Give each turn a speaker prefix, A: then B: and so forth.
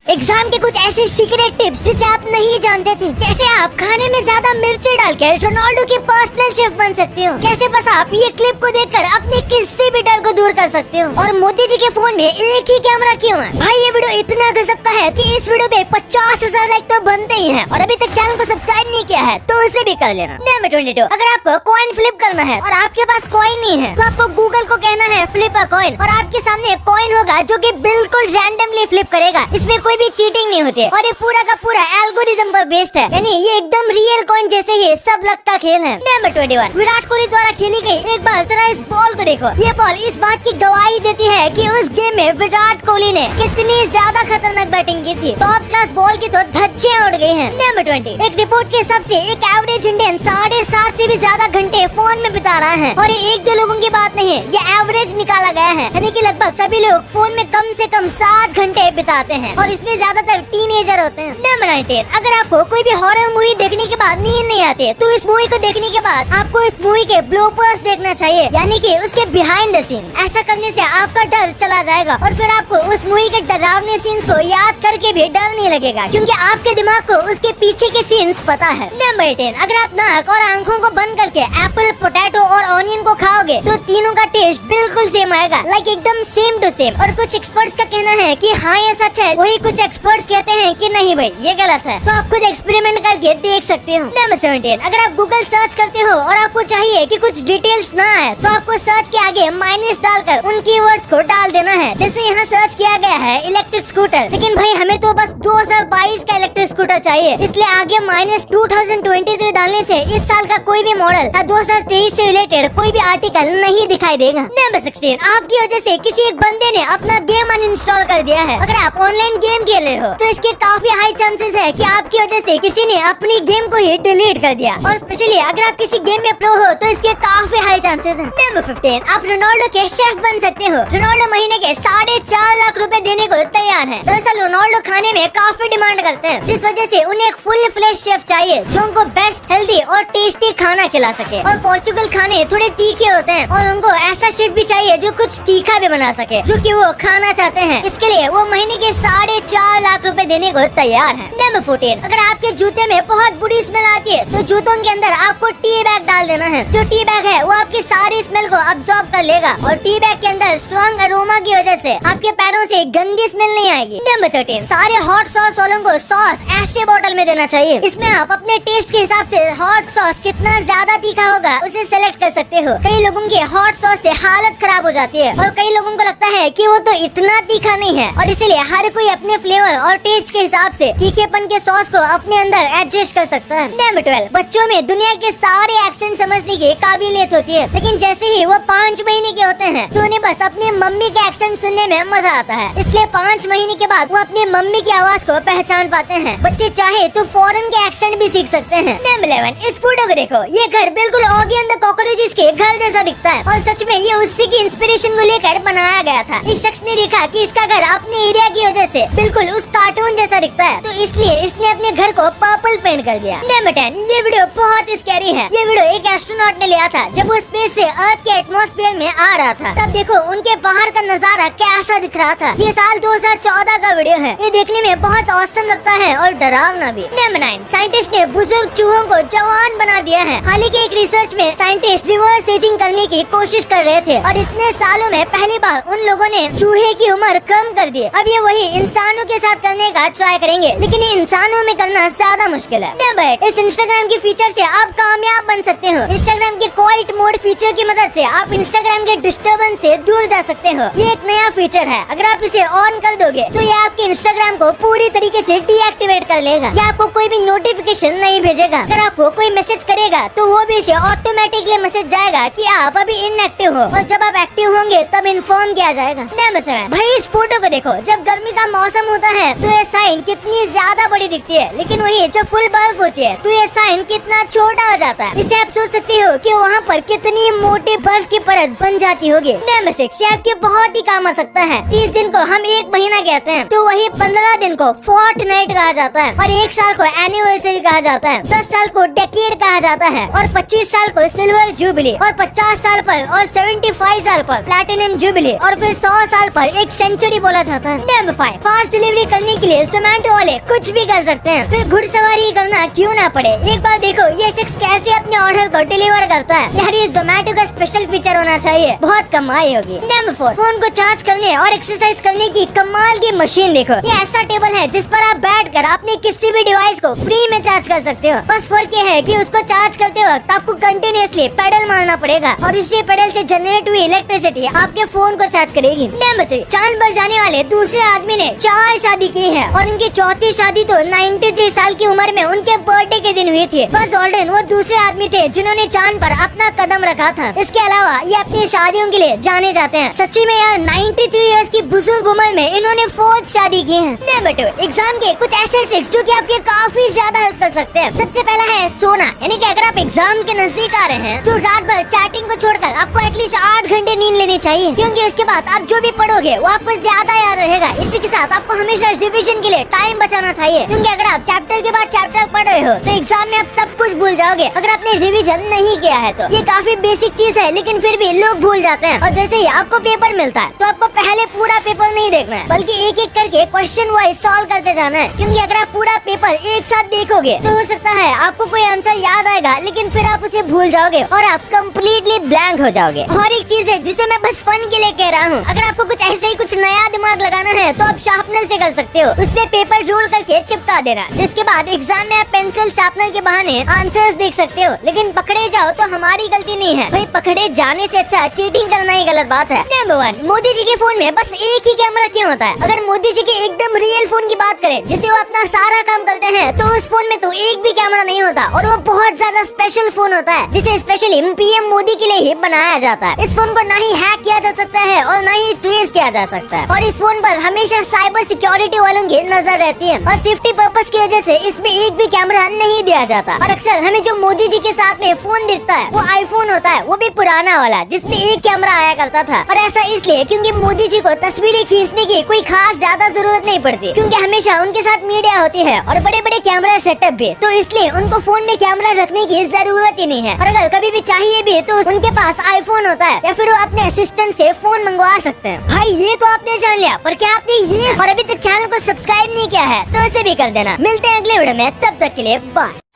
A: Exam के कुछ ऐसे सीक्रेट टिप्स जिसे आप नहीं जानते थे। कैसे आप खाने में ज्यादा मिर्ची डालकर रोनाल्डो की पर्सनल शेफ बन सकते हो। कैसे बस आप ये क्लिप को देखकर अपने किसी भी डर को दूर कर सकते हो। और मोदी जी के फोन में एक ही कैमरा क्यों है? भाई ये वीडियो इतना गजब का है कि इस वीडियो पे 50,000 लाइक तो बनते ही हैं। और अभी तक चैनल को सब्सक्राइब नहीं किया है तो उसे भी कर लेना। नंबर 22, अगर आपको कॉइन फ्लिप करना है और आपके पास कॉइन नहीं है तो आपको गूगल को कहना है फ्लिप अ कॉइन, और आपके सामने एक कॉइन होगा जो कि बिल्कुल रैंडमली फ्लिप करेगा। इसमें कोई भी चीटिंग नहीं होती है और ये पूरा का पूरा एल्गोरिथम पर बेस्ड है, यानी ये एकदम रियल कॉइन जैसे ही सब लगता खेल है। नंबर 21, विराट कोहली द्वारा खेली गई एक बार जरा इस बॉल को देखो। ये बॉल इस बात की गवाही देती है कि उस गेम में विराट कोहली ने कितनी ज्यादा खतरनाक बैटिंग की थी। टॉप क्लास बॉल की तो धज्जियां उड़ गई हैं। नंबर 20, एक रिपोर्ट के हिसाब से एक एवरेज इंडियन 7.5 से भी ज्यादा घंटे फोन में बिता रहा है। और ये एक दो लोगों की बात नहीं है, ये एवरेज निकाला गया है, यानी कि लगभग सभी लोग फोन में कम से कम 7 घंटे बिताते हैं और इसमें ज्यादातर टीनेजर होते हैं। नंबर 19, अगर आपको कोई भी हॉरर मूवी देखने के बाद नींद नहीं आती तो इस मूवी को देखने के बाद आपको इस मूवी के ब्लूपर्स देखना चाहिए, यानी कि उसके बिहाइंड द सीन्स। ऐसा करने से आपका डर चला जाएगा और फिर आपको उस मूवी के डरावने सीन्स को याद करके भी डर नहीं लगेगा, क्योंकि आपके दिमाग को उसके पीछे के सीन्स पता है। नंबर 10, अगर आप नाक और आंखों को बंद करके एप्पल, पोटैटो और ऑनियन को खाओगे तो तीनों का टेस्ट बिल्कुल सेम आएगा, लाइक एकदम सेम टू सेम। और कुछ एक्सपर्ट्स का कहना है कि हाँ ये सच है, वही कुछ एक्सपर्ट्स कहते हैं कि नहीं भाई ये गलत है। तो आप खुद एक्सपेरिमेंट करके देख सकते हो। नंबर 17, अगर आप गूगल सर्च करते हो और आपको चाहिए कि कुछ डिटेल्स ना आए तो आपको सर्च के आगे माइनस डालकर उन कीवर्ड्स को डाल देना है। जैसे यहाँ सर्च किया गया है इलेक्ट्रिक स्कूटर, लेकिन भाई हमें तो बस 2022 का इलेक्ट्रिक स्कूटर चाहिए, इसलिए आगे -2023 डालने से इस साल का कोई भी मॉडल या 2023 से रिलेटेड कोई भी आर्टिकल नहीं दिखाई देगा। नंबर 16, आपकी वजह से किसी एक बंदे ने अपना गेम अनइंस्टॉल कर दिया है। अगर आप ऑनलाइन गेम खेले हो तो इसके काफी हाई चांसेस है कि आपकी वजह से किसी ने अपनी गेम को ही डिलीट कर दिया, और स्पेशली अगर आप किसी गेम में प्रो हो तो इसके काफी हाई चांसेस हैं। नंबर 15, आप रोनाल्डो के शेफ बन सकते हो। रोनाल्डो महीने के 4.5 लाख रुपए देने को तैयार है। दरअसल रोनाल्डो खाने में काफी डिमांड करते हैं, जिस वजह से उन्हें एक फुल फ्लेश शेफ चाहिए जो उनको बेस्ट, हेल्दी और टेस्टी खाना खिला सके। और पोर्चुगल खाने थोड़े तीखे होते हैं और उनको ऐसा शेफ भी चाहिए जो कुछ तीखा भी बना सके, जो कि वो खाना चाहते हैं। इसके लिए वो महीने के 4.5 लाख रुपए देने को तैयार है। नंबर 14, अगर आपके जूते में बहुत बुरी स्मेल आती है तो जूतों के अंदर आपको टी बैग डाल देना है। जो टी बैग है वो आपकी सारी स्मेल को अब्सॉर्ब कर लेगा और टी बैग के अंदर स्ट्रॉन्ग अरोमा की वजह से आपके पैरों से गंदी स्मेल नहीं आएगी। नंबर 13, सारे हॉट सॉस वालों को सॉस ऐसे बोतल में देना चाहिए। इसमें आप अपने टेस्ट के हिसाब से हॉट सॉस कितना ज्यादा तीखा होगा उसे सेलेक्ट कर सकते हो। कई लोगों की हॉट सॉस से हालत खराब हो जाती है और कई लोगों को लगता है कि वो तो इतना तीखा नहीं है, और इसलिए हर कोई अपने फ्लेवर और टेस्ट के हिसाब से तीखेपन के सॉस को अपने अंदर एडजस्ट कर सकता है। नंबर 12, बच्चों में दुनिया के सारे एक्सेंट समझने की काबिलियत होती है, लेकिन जैसे ही वो 5 महीने के होते हैं तो उन्हें बस अपनी मम्मी के एक्सेंट सुनने में मजा आता है। इसलिए 5 महीने के बाद वो अपनी मम्मी की आवाज को पहचान पाते हैं। बच्चे चाहे तो फॉरेन के एक्सेंट भी सीख सकते हैं। नंबर 11, इस फोटो को देखो, ये घर बिल्कुल ऑगी एंड द कॉकरोचेस के घर जैसा दिखता है और सच में ये उसी की इंस्पिरेशन को लेकर बनाया गया था। इस शख्स ने देखा कि इसका घर अपने एरिया की वजह से बिल्कुल उस कार्टून जैसा दिखता है, तो इसलिए इसने अपने घर को पर्पल पेंट कर दिया। नंबर 10, ये वीडियो बहुत स्कैरी है। ये वीडियो एक एस्ट्रोनॉट ने लिया था जब वो स्पेस से अर्थ के एटमॉस्फेयर में आ रहा था। तब देखो उनके बाहर का नजारा कैसा दिख रहा था। ये साल 2014 का वीडियो है। ये देखने में बहुत औसम लगता है और डरावना भी। नंबर 9, साइंटिस्ट ने बुजुर्ग चूहों को जवान बना दिया है। हाल ही के एक रिसर्च में साइंटिस्ट रिवर्स एजिंग करने की कोशिश कर रहे थे और इतने सालों में पहली बार उन लोगों ने चूहे की उम्र कम कर दी। अब ये वही इंसानों के साथ करने का ट्राई करेंगे, लेकिन ये इंसानों में करना ज्यादा मुश्किल है। नंबर 8, इस इंस्टाग्राम की फीचर से आप कामयाब बन सकते हो। इंस्टाग्राम के क्वाइट मोड फीचर की मदद से आप इंस्टाग्राम के डिस्टर्बेंस से दूर जा सकते हो। ये एक नया फीचर है। अगर आप इसे ऑन कर दोगे तो ये आपके इंस्टाग्राम को पूरी तरीके से डीएक्टिवेट कर लेगा। ये आपको कोई भी नोटिफिकेशन नहीं भेजेगा। अगर आपको कोई मैसेज करेगा तो वो भी इसे ऑटोमेटिकली मैसेज जाएगा कि आप अभी इनएक्टिव हो, और जब आप एक्टिव होंगे तब इन्फॉर्म किया जाएगा। नंबर 7, भाई इस फोटो को देखो, जब गर्मी का मौसम होता है तो ये साइन कितनी ज्यादा बड़ी दिखती है, लेकिन वही जब फुल बर्फ होती है तो ये साइन कितना छोटा हो जाता है। इससे आप सोच सकते हो कि वहाँ पर कितनी मोटी बर्फ की परत बन जाती होगी। नंबर 6 आपके बहुत ही काम आ सकता है। 30 दिन को हम 1 महीना कहते हैं तो वही 15 दिन को फोर्टनाइट कहा जाता है और 1 साल को एनिवर्सरी कहा जाता है, 10 साल को डेकेड कहा जाता है और 25 साल को सिल्वर जुबली और 50 साल पर और 75 साल पर प्लैटिनम जुबली और फिर 100 साल पर एक सेंचुरी बोला जाता है। नंबर 5 फास्ट डिलीवरी करने के लिए जोमेटो वाले कुछ भी कर सकते हैं, फिर घुड़सवारी करना क्यों ना पड़े। एक बार देखो ये शख्स कैसे अपने ऑर्डर को डिलीवर करता है। यार ये जोमेटो का स्पेशल फीचर होना चाहिए, बहुत कमाई होगी। नंबर 4 फोन को चार्ज करने और एक्सरसाइज करने की कमाल की मशीन देखो। ये ऐसा टेबल है जिस पर आप बैठकर अपने किसी भी डिवाइस को फ्री में चार्ज कर सकते हो। बस फर्क ये है कि उसको चार्ज करते वक्त आपको कंटिन्यूअसली पेडल मारना पड़ेगा और इसी पेडल से जनरेट हुई इलेक्ट्रिसिटी आपके फोन को चार्ज करेगी। नंबर 3 चांद पर जाने वाले दूसरे आदमी ने 4 शादी की है और उनकी चौथी शादी तो 93 साल की उम्र में उनके बर्थडे के दिन हुई थी। बस ऑल्ड्रिन वो दूसरे आदमी थे जिन्होंने चांद पर अपना कदम रखा था। इसके अलावा ये अपनी शादियों के लिए जाने जाते हैं। सच्ची में यार 93 इयर्स की बुजुर्ग उम्र में इन्होंने 4th शादी की है। नंबर 2 एग्जाम के कुछ ऐसे ट्रिक्स जो कि आपके काफी ज्यादा हेल्प कर सकते हैं। सबसे पहला है सोना, यानी कि अगर आप एग्जाम के नजदीक आ रहे हैं तो रात भर चैटिंग को छोड़कर आपको एटलीस्ट 8 घंटे नींद लेनी चाहिए, क्योंकि उसके बाद आप जो भी पढ़ोगे वो आपको ज्यादा याद रहेगा। इसी के साथ आपको हमेशा रिविजन के लिए टाइम बचाना चाहिए, क्योंकि अगर आप चैप्टर के बाद चैप्टर पढ़ रहे हो तो एग्जाम में आप सब कुछ भूल जाओगे अगर आपने रिविजन नहीं किया है तो। ये काफी बेसिक चीज है लेकिन फिर भी लोग भूल जाते हैं। और जैसे ही आपको पेपर मिलता है तो आपको पहले पूरा पेपर नहीं देखना है, बल्कि एक एक करके क्वेश्चन वाइज सॉल्व करते जाना है, क्योंकि अगर आप पूरा पेपर एक साथ देखोगे तो हो सकता है आपको कोई आंसर याद आएगा लेकिन फिर आप उसे भूल जाओगे और आप कम्प्लीटली ब्लैंक हो जाओगे। और एक चीज है जिसे मैं बस फन के लिए कह रहा हूँ, अगर आपको कुछ ऐसे ही कुछ नया दिमाग लगाना है तो आप शार्पनर से कर सकते हो। उसमें पेपर रोल करके चिपका देना, जिसके बाद एग्जाम में आप पेंसिल शार्पनर के बहाने आंसर्स देख सकते हो। लेकिन पकड़े जाओ तो हमारी गलती नहीं है भाई, पकड़े जाने से अच्छा चीटिंग करना ही गलत बात है। नंबर 1 मोदी जी के फोन में बस एक ही कैमरा क्यों होता है? अगर मोदी जी के एकदम रियल फोन की बात करें जिससे वो अपना सारा काम करते हैं तो उस फोन में तो एक भी कैमरा नहीं होता और वो बहुत ज्यादा स्पेशल फोन होता है जिसे स्पेशली पीएम मोदी के लिए ही बनाया जाता है। इस फोन को ना ही हैक किया जा सकता है और ना ही ट्रेस किया जा सकता है और इस फोन पर हमेशा साइबर सिक्योरिटी वालों की नजर रहती है और सेफ्टी पर्पस की वजह से इसमें एक भी कैमरा नहीं दिया जाता। और अक्सर हमें जो मोदी जी के साथ में फोन दिखता है वो आईफोन होता है, वो भी पुराना वाला जिसमें एक कैमरा आया करता था। और ऐसा इसलिए क्योंकि मोदी जी को तस्वीरें खींचने की कोई खास ज्यादा जरूरत नहीं पड़ती, क्योंकि हमेशा उनके साथ मीडिया होती है और बड़े बड़े कैमरा सेटअप भी, तो इसलिए उनको फोन में कैमरा रखने की जरूरत ही नहीं है। और अगर कभी भी चाहिए भी तो उनके पास आईफोन होता है या फिर वो अपने असिस्टेंट से फोन मंगवा सकते हैं। भाई ये तो आपने जान लिया, पर क्या आपने ये और अभी तक चैनल को सब्सक्राइब नहीं किया है तो इसे भी कर देना। मिलते हैं अगले वीडियो में, तब तक के लिए बाय।